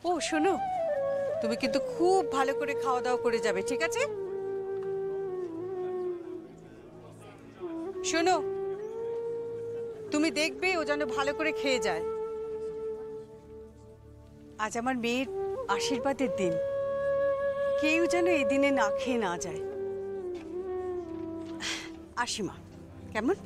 ও শোনো, তুমি কিন্তু খুব ভালো করে খাওয়া দাওয়া করে যাবে, ঠিক আছে? শোনো, তুমি দেখবে ও যেন ভালো করে খেয়ে যায়। আজ আমার মেয়ের আশীর্বাদের দিন, কেউ যেন এই দিনে না খেয়ে না যায়। আসি মা, কেমন?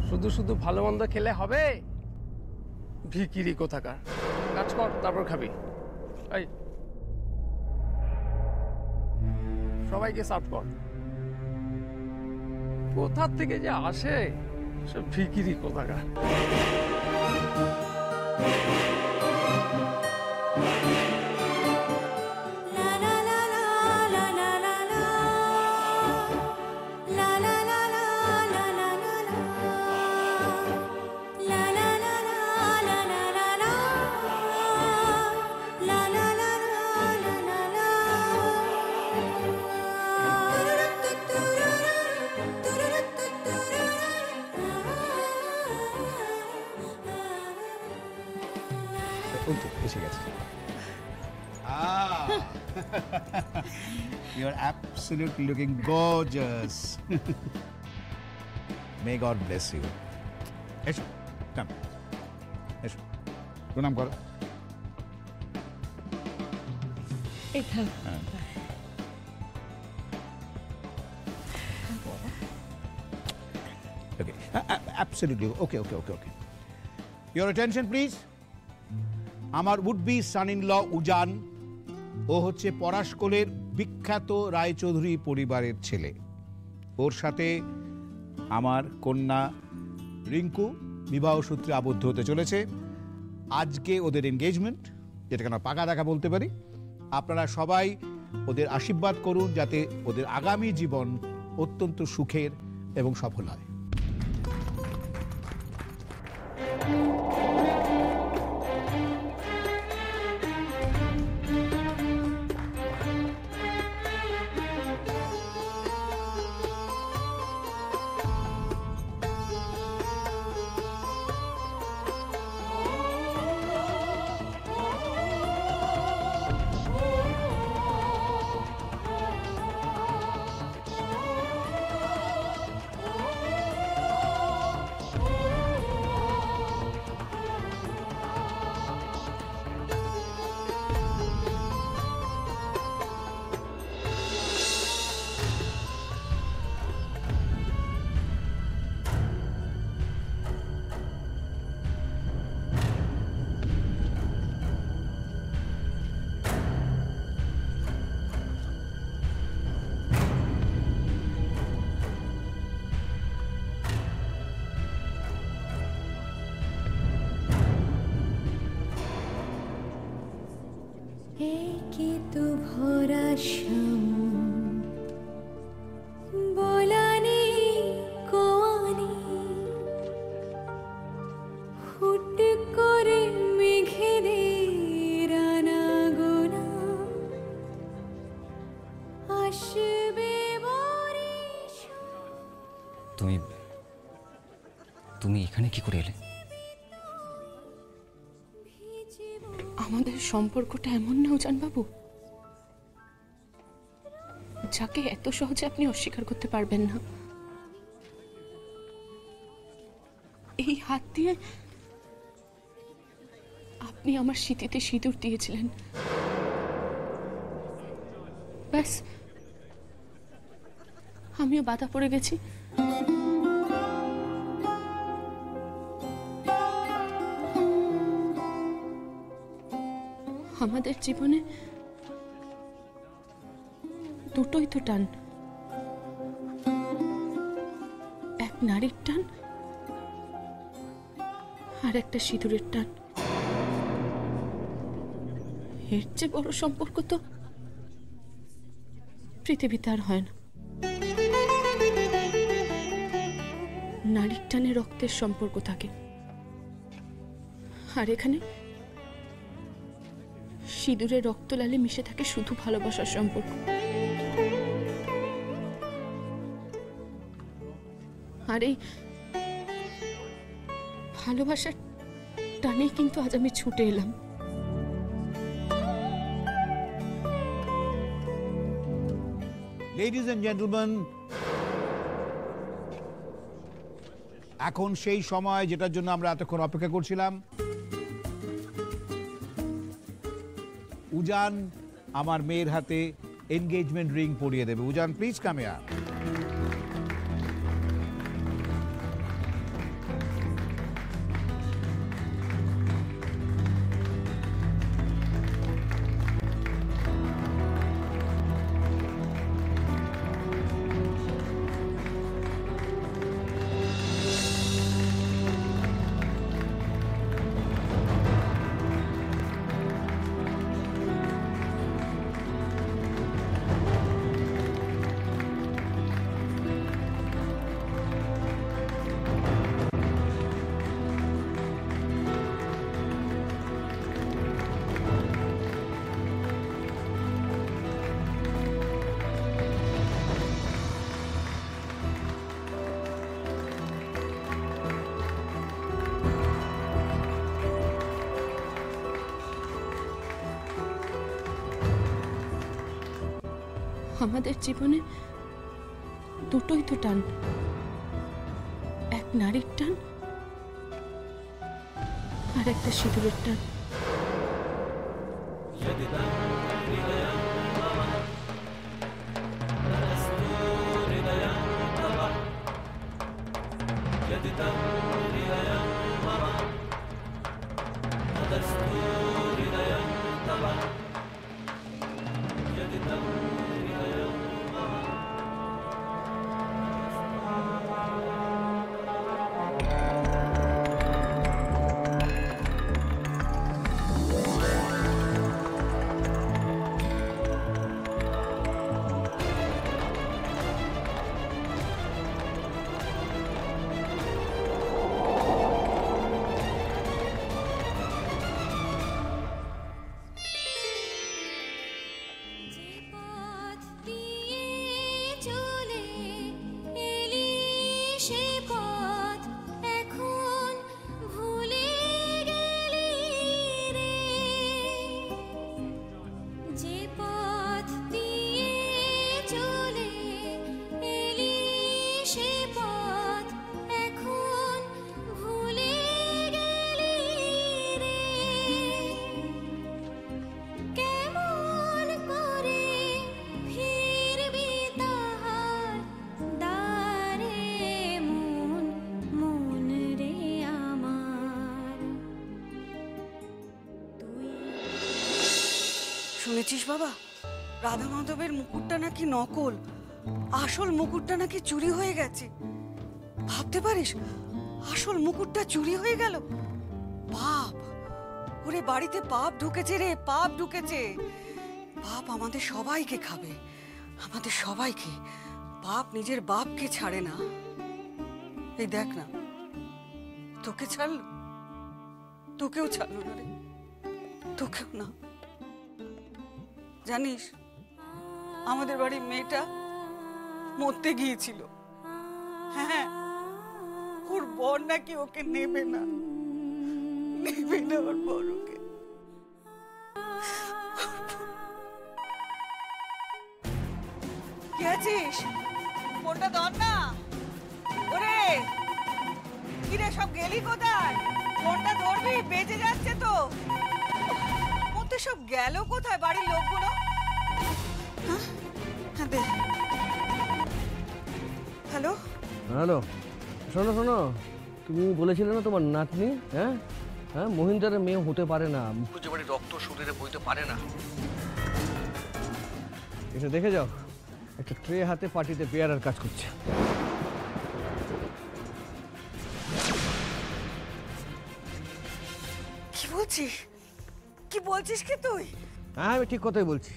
শুধু শুধু ভালো মন্দ খেলে হবে? ভিকিরি কোথাকার, কাজ কর তারপর খাবি। এই সবাইকে সার্ভ কর। কোথা থেকে যে আসে সব ভিকিরি কোথাকার। You're absolutely looking gorgeous. May God bless you. Esho, come. Esho. Pranam karo. Okay. Absolutely. Okay. Your attention, please. আমার would be son-in-law উজান, ও হচ্ছে পরাশকোলের বিখ্যাত রায়চৌধুরী পরিবারের ছেলে। ওর সাথে আমার কন্যা রিঙ্কু বিবাহ সূত্রে আবদ্ধ হতে চলেছে। আজকে ওদের এনগেজমেন্ট, যেটাকে আমরা পাকা দেখা বলতে পারি। আপনারা সবাই ওদের আশীর্বাদ করুন যাতে ওদের আগামী জীবন অত্যন্ত সুখের এবং সফল হয়। তুমি এখানে কি করে এলে? আমাদের সম্পর্কটা এমন না উজান বাবু, যাকে এত সহজে আপনি অস্বীকার করতে পারবেন না। এই হাত দিয়ে আপনি আমার স্মৃতিতে সিঁদুর দিয়েছিলেন, ব্যাস আমিও বাধা পড়ে গেছি। আমাদের জীবনে দুটোই তো টান, এক নারীর টান আর একটা সিঁদুরের টান। এর চেয়ে বড় সম্পর্ক তো পৃথিবীতে আর হয় না। নারীর টানে রক্তের সম্পর্ক থাকে, আর এখানে সিঁদুরে রক্ত লালে মিশে থাকে শুধু ভালোবাসার সম্পর্ক। আর এই ভালোবাসার টানেই কিন্তু আজ আমি ছুটে এলাম। লেডিজ এন্ড জেন্টলম্যান, এখন সেই সময় যেটার জন্য আমরা এতক্ষণ অপেক্ষা করছিলাম। উজান আমার মেয়ের হাতে এনগেজমেন্ট রিং পরিয়ে দেবে। উজান, প্লিজ কাম হিয়ার। আমাদের জীবনে দুটোই তো টান, এক নারীর টান আর একটা সিঁদুরের টান। শুনেছিস বাবা, রাধা মাধবের মুকুটটা নাকি নকল, আসল মুকুটটা নাকি চুরি হয়ে গেছে। ভাবতে পারিস, আসল মুকুটটা চুরি হয়ে গেল। পাপ, ওরে বাড়িতে পাপ ঢুকেছে রে, পাপ ঢুকেছে। পাপ আমাদের সবাইকে খাবে, আমাদের সবাইকে। পাপ নিজের বাপকে ছাড়ে না। এই দেখ না, তোকে ছাড়লো, তোকেও ছাড়লো না রে, তোকেও না। জানিস, আমাদের বাড়ির মেয়েটা মরতে গিয়েছিল। হ্যাঁ, ওর বর নাকি ওকে নেবে না, নেবে না ওর বর ওকে। কি আছিস? ফোনটা ধর না। ওরে কিরে, সব গেলি কোথায়? ফোনটা ধরবি, বেজে যাচ্ছে তো। মধ্যে সব গেল কোথায় বাড়ির লোকগুলো? হ্যালো হ্যালো, শোনো শোনো, তুমি বলেছিলে না তোমার নাতনি, হ্যাঁ হ্যাঁ, মহিন্দারের মেয়ে হতে পারে না, মুখুজ্জে বাড়ি রক্ত শরীরে বইতে পারে না। এসে দেখে যাও, একটা ট্রে হাতে পার্টিতে পেয়ারার কাজ করছে। কি বলছিস? কি বলছিস কি তুই? হ্যাঁ, আমি ঠিক কথাই বলছি।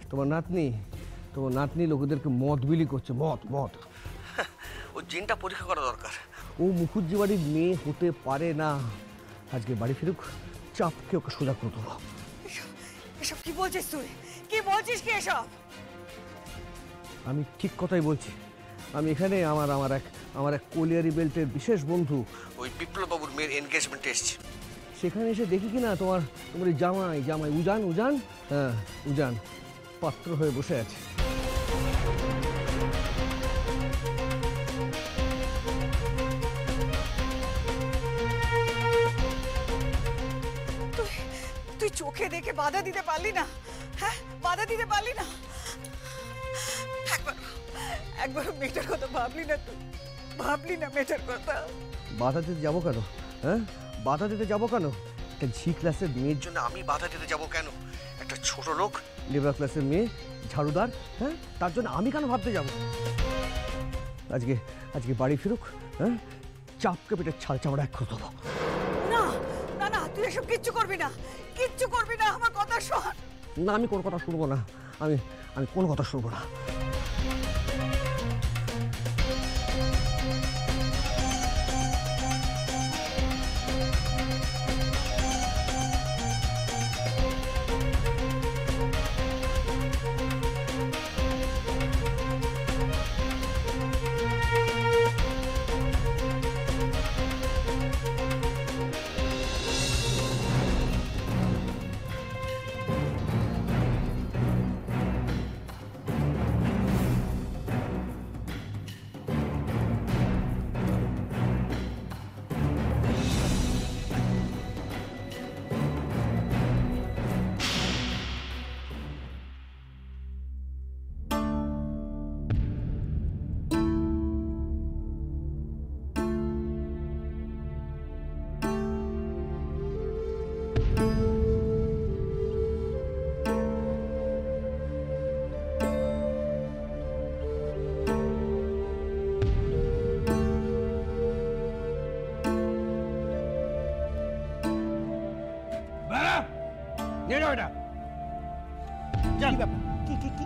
তোমার নাতনি লোকেদেরকে মদ বিলি করছে, মদ। ওর জিনটা পরীক্ষা করা দরকার। ও মুখুজ্জি বাড়ির মেয়ে হতে পারে না। আজকে বাড়ি ফিরুক, চাপকে ওকে সোজা করে দেবো। এসব কি বলছিস তুই? কি বলছিস কি এসব? আমি ঠিক কথাই বলছি। আমি এখানে আমার এক কোলিয়ারি বেল্টের বিশেষ বন্ধু ওই বিপ্লববাবুর মেয়ের এনগেজমেন্টে এসেছি। সেখানে এসে দেখি কি না তোমার এই জামাই উজান, হ্যাঁ উজান পাত্র হয়ে বসে আছে। তুই চোখে দেখে বাধা দিতে পারলি না? হ্যাঁ, বাধা দিতে পারলি না? একবার মেয়েটার কথা ভাবলি না? তুই ভাবলি না মেয়েটার কথা? বাধা দিতে যাবো কেন? হ্যাঁ, বাধা দিতে যাবো কেন? একটা জি ক্লাসের মেয়ের জন্য আমি বাধা দিতে যাবো কেন? একটা ছোট লোক লেবার ক্লাসের মেয়ে, ঝাড়ুদার, হ্যাঁ, তার জন্য আমি কেন ভাবতে যাব? আজকে বাড়ি ফিরুক, হ্যাঁ, চাপকে পেটে ছাল চামড়া এক করে দেবো। না না না, তুই এসব কিচ্ছু করবি না, কিচ্ছু করবি না, আমার কথা শোন। না, আমি কোনো কথা শুনবো না, আমি কোনো কথা শুনবো না।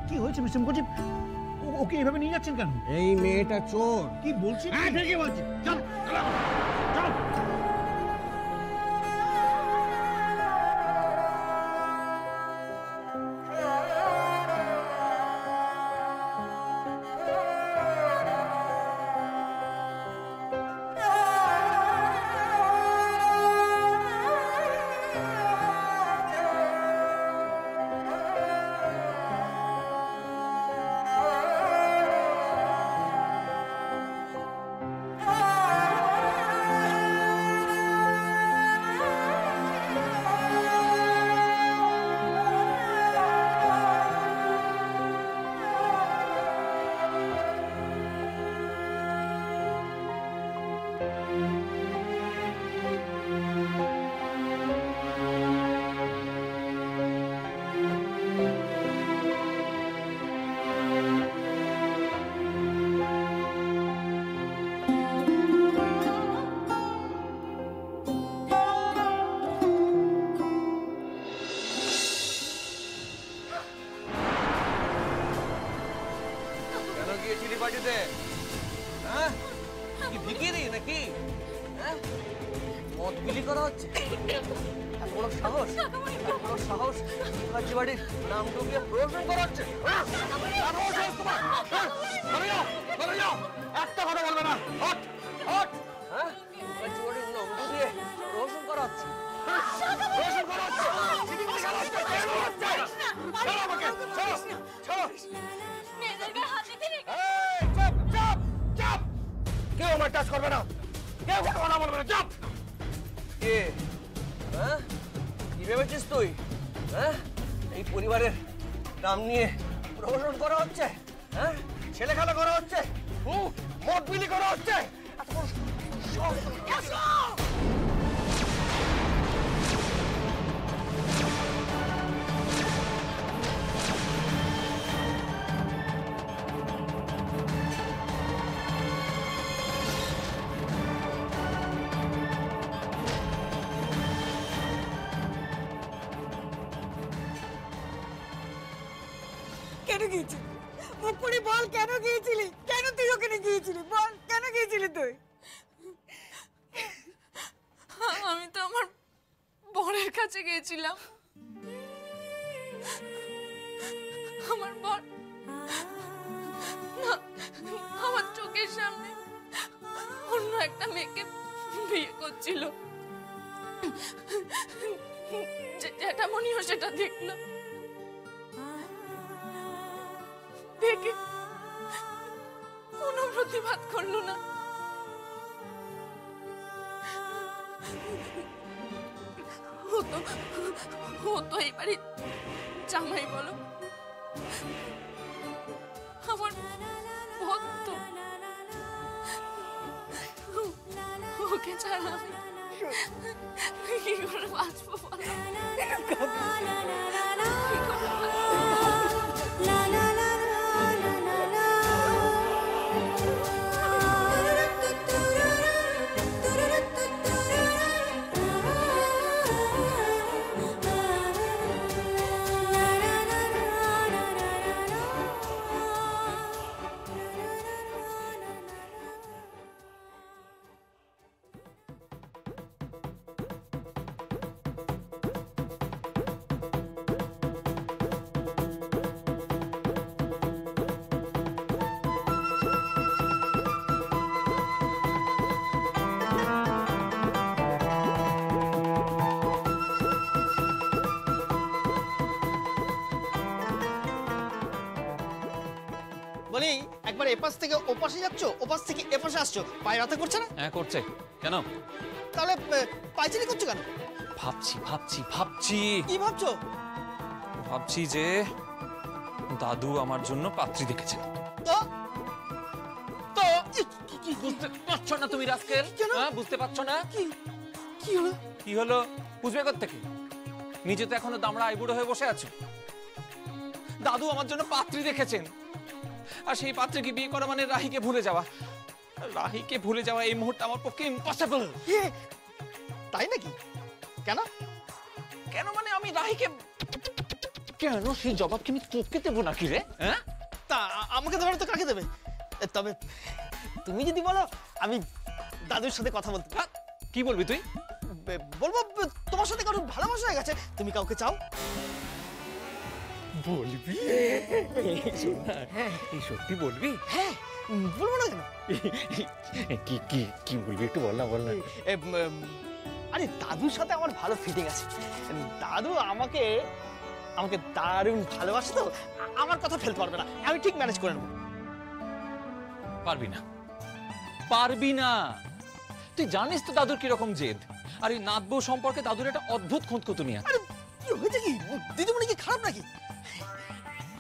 কি হয়েছে মিস্টার মুখার্জি? ওকে এভাবে নিয়ে যাচ্ছেন কেন? এই মেয়েটা চোর। কি বলছেন? হ্যাঁ, ঠিকই বলছি। চল চল। কি ভেবেছিস তুই? হ্যাঁ, এই পরিবারের নাম নিয়ে প্রহসন করা হচ্ছে, হ্যাঁ, ছেলে খেলা করা হচ্ছে, মদ বিলি করা হচ্ছে। কেন গিয়েছিলি? মুখ করে বল, কেন গিয়েছিলি? কেন তুই ওখানে গিয়েছিলি? বল, কেন গিয়েছিলি তুই? আমার বরের কাছে গিয়েছিলাম। আমার বর না, আমার চোখের সামনে অন্য একটা মেয়েকে বিয়ে করছিল। জ্যাঠামণিও সেটা দেখলো, দেখে কোনো প্রতিবাদ করলো না। ও তো এবারে জামাই বলো, আমার ভক্ত, ওকে ছাড়া আমি কি করে বাঁচবো বলো? বলি একবার এপাশ থেকে ওপাশে যাচ্ছ, ওপাশ থেকে এপাশে আসছো, পায়ে ব্যথা করছে না? হ্যাঁ করছে। কেন? তাহলে পায়চারি করছো কেন? ভাবছি ভাবছি ভাবছি কি ভাবছো? ভাবছি যে দাদু আমার জন্য পাত্রী দেখেছেন। তো তো বুঝতে পারছো না তুমি রাস্কেল? হ্যাঁ, বুঝতে পারছো না? কি হলো? কি হলো বুঝবে কোত্থেকে? নিজে তো এখনো দামড়া আইবুড়ো হয়ে বসে আছো। দাদু আমার জন্য পাত্রী দেখেছেন, আর সেই পাত্রীকে বিয়ে করা মানে রাহিকে ভুলে যাওয়া। রাহিকে ভুলে যাওয়া এই মুহূর্তে আমার পক্ষে ইম্পসিবল। তাই নাকি? কেন? কেন মানে আমি রাহিকে কেন, সেই জবাব কি আমি তোকে দেবো নাকি রে? হ্যাঁ, তা আমাকে দেবে না তো কাকে দেবে? তবে তুমি যদি বলো আমি দাদুর সাথে কথা বলতে। হ্যাঁ, কি বলবি তুই? বলবো তোমার সাথে কারো ভালোবাসা হয়ে গেছে, তুমি কাউকে চাও। বলবি? এই সত্যি বলবি? হ্যাঁ, বলবো না কেন? কি কি কি বলবি একটু বল না, বল না। আরে দাদুর সাথে আমার ভালো ফিটিং আছে। দাদু আমাকে আমাকে দারুণ ভালোবাসে, তো আমার কথা ফেলতে পারবে না, আমি ঠিক ম্যানেজ করে নেবো। পারবি না, পারবি না। তুই জানিস তো দাদুর কিরকম জেদ, আর এই নাত বউ সম্পর্কে দাদুর একটা অদ্ভুত খুঁতখুঁতুনি আছে। আরে কি হয়েছে কি? দিদিমণি কি খারাপ নাকি?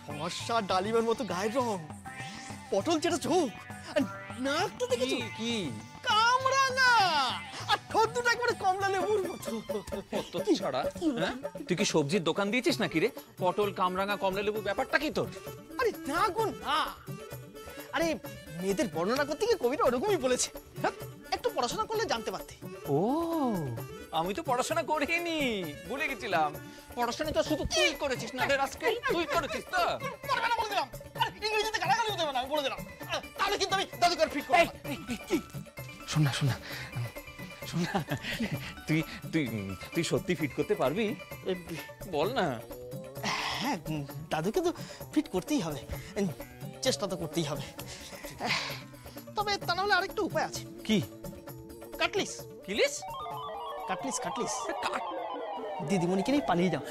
ফর্সা ডালিমের মতো গায়ের রং, পটল চেটা চোখ, আর নাকটা দেখেছো? কি কামরাঙা, আর ঠোঁট দুটো একবারে কমলা লেবুর মতো। কত ছাড়া? হ্যাঁ, তুই কি সবজির দোকান দিয়েছিস নাকি রে? পটল, কামরাঙা, কমলা লেবু, ব্যাপারটা কি তোর? আরে না গো না, আরে মেয়েদের বর্ণনা করতে গিয়ে কবিটা ওরকমই বলেছে। হ্যাঁ, একটু পড়াশোনা করলে জানতে পারতে। ও, আমি তো পড়াশোনা করিনি, ভুলে গেছিলাম। পড়াশোনা তো শুধু তুই করেছিস না রে রাস্কেল, তুই করেছিস তো। পড়বে না বলে দিলাম, আরে ইংরেজিতে গালাগালি হতে হবে না, আমি বলে দিলাম। তাহলে কিন্তু আমি দাদুকে ফিট করব। শোন না শোন না শোন না, তুই তুই তুই সত্যি ফিট করতে পারবি? বল না। হ্যাঁ, দাদুকে তো ফিট করতেই হবে, চেষ্টা তো করতেই হবে। তবে তা না হলে আরেকটা উপায় আছে। কি? কাটলিস। কিলিস? কাটলিস কাটলিস দিদিমণিকে নিয়ে পালিয়ে যাও।